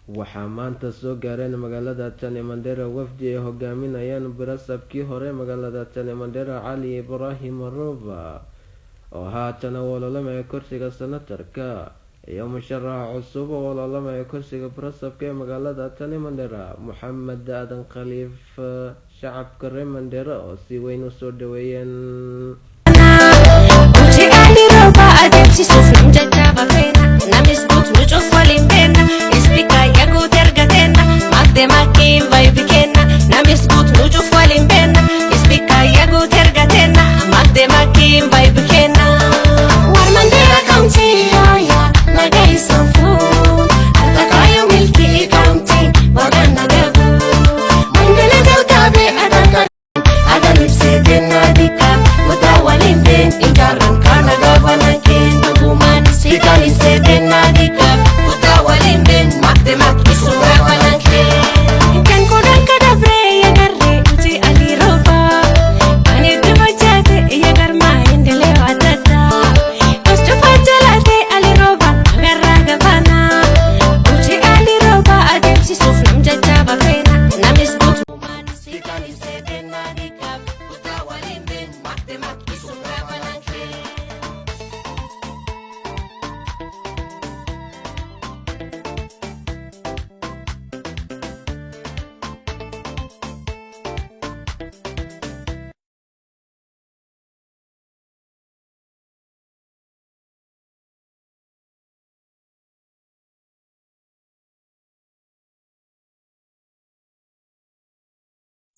waxaa maanta soo gaareen magaalada Tani Mandera wafdi ay hogaaminayaan barasabkii hore magaalada Tani Mandera Cali Ibrahim Roba oo haatan walalamaya kursiga senatarka iyo musharaxa cusub oo walalamaya kursiga barasabka ee magaalada Tani Mandera Maxamed Aadan Khaliif. shacabka reer Mandera oo si weyn u soo dhaweeyeen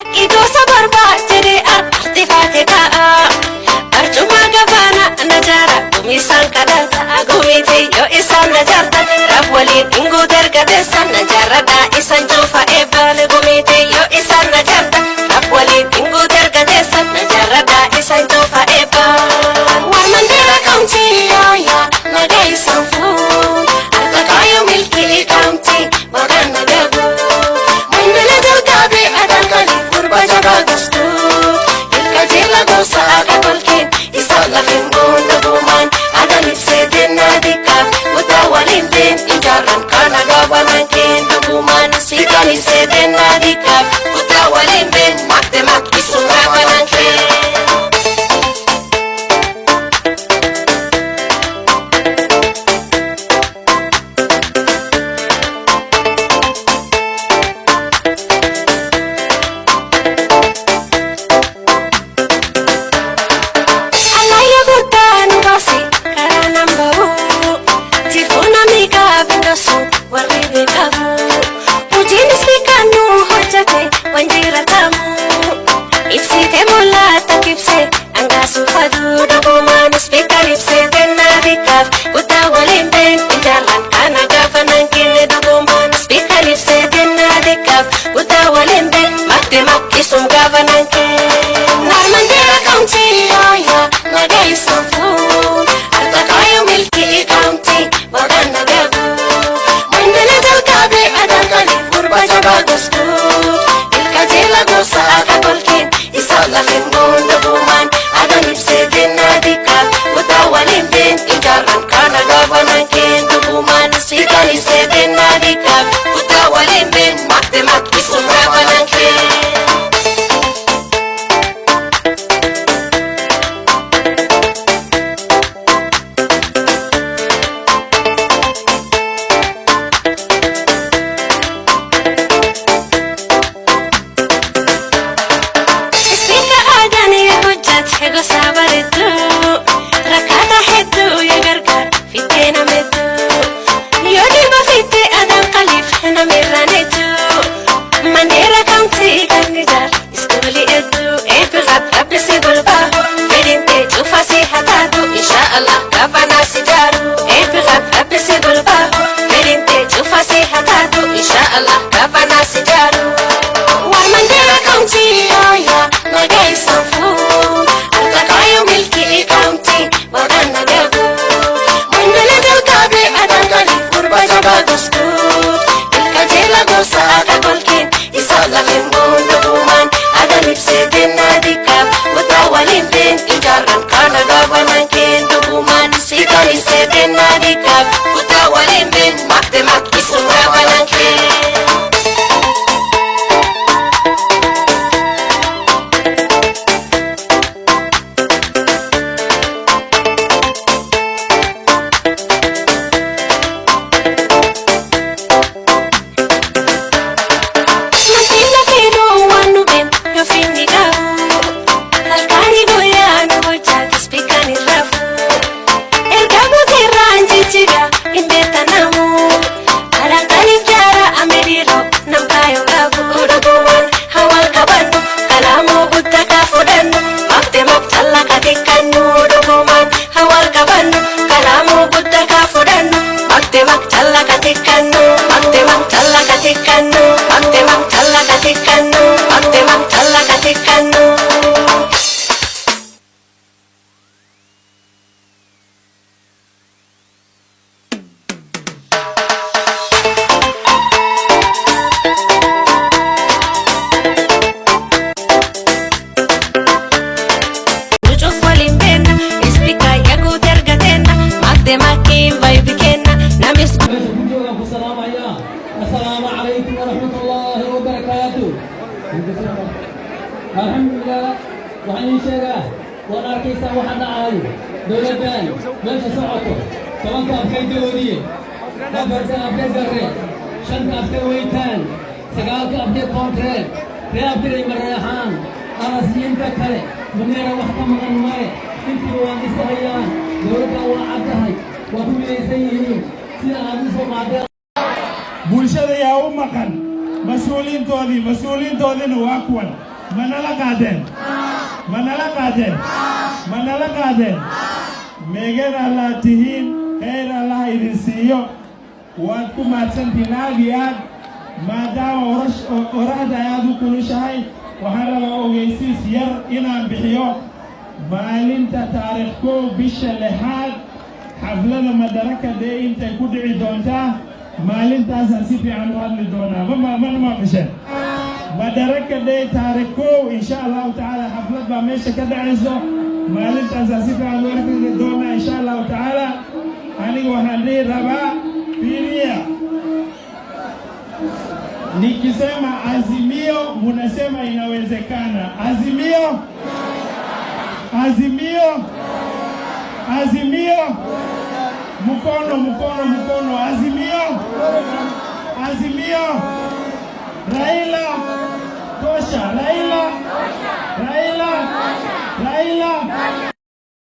Itu sabar ba jadi artifate ka arjuma gavana najara misal kadata agumite yo isan najarta rabwali ingo dergade san najara da isan jofa ebale gumite yo isan najarta rabwali ingo dergade san najara da isan jofa eba war Mandera county ya nagai sanfu arta kayo milki county magana gabu Mandela jalgabe adan kali Bajaga gusto, ilkajela gosa akabalkin, isala fingon na buman, adanit seden na dika, utawalin din, injaran ka nagawanangkin na buman, sikanit seden na dika, utawalin din, magdemak isungawanangkin. Mandera county ya nagai sanfu arta kayo milki county magana gabu Mandela jalgabe adan kali kurba jaga gusto ilkajela gosa akabalkin isala fingon na buman adanit seden na dika utawalin din injaran ka nagawanangkin na buman sikanit seden na dika utawalin din magdemak isungawanangkin. Mandera county kanjar iskuli edu epigat apesibul bahu medinte jufasi hatatu insyaallah gavana sidaru epigat apesibul bahu medinte jufasi hatatu insyaallah gavana sidaru war Mandera county ya nagai sanfu arta kayo milki county magana gabu Mandela jalgabe adan kali kurba jaga gusto ilkajela gosa akabalkin isala fingon na buman adanit seden na dika utawalin din injaran ka nagawanangkin na buman sikanit seden na dika utawalin din magdemak isungawanangkin السلام عليكم ورحمة الله وبركاته. الحمد لله وحين شيئا ونركيسا وحنا عايو دولتان ماشي سعوتو كمان كأفكار دولية كأفكار أفكار قرية شن كأفكار ويتان سقال كأفكار كونترين كأفكار مريحان أنا سيين ككله منيرة وحكا مغن ماري انتي وان إسرائيان دولتا وعبدهاي وهم يسيين سينا عبدسو معدل bulshada yaa u maqan mas-uuliintoodiina waa kuwan manala qaadeen meegad allaa tihiin khayr allah idin siiyo waad ku mahadsantihiin aad iyo aad maadaama oraxda aad u kulushahay waxaan rabaa ogeysiis yar inaan bixiyo maalinta taariikh 1 bisha 6 xaflada Madaraka Day intay ku dhici doontaa maalintaasaan si fiican u hadli doonaa mana maqasheen Madaraka Day taariikh 1 insha allahu tacaala xaflad baa meesha ka dhacayso maalintaasaan si fiican u hadli doonaa insha allahu tacaala aniga waxaan dhihi rabaa fiiriya nikisema azimio munasema inawezekana azimio mkono azimio Raila tosha Raila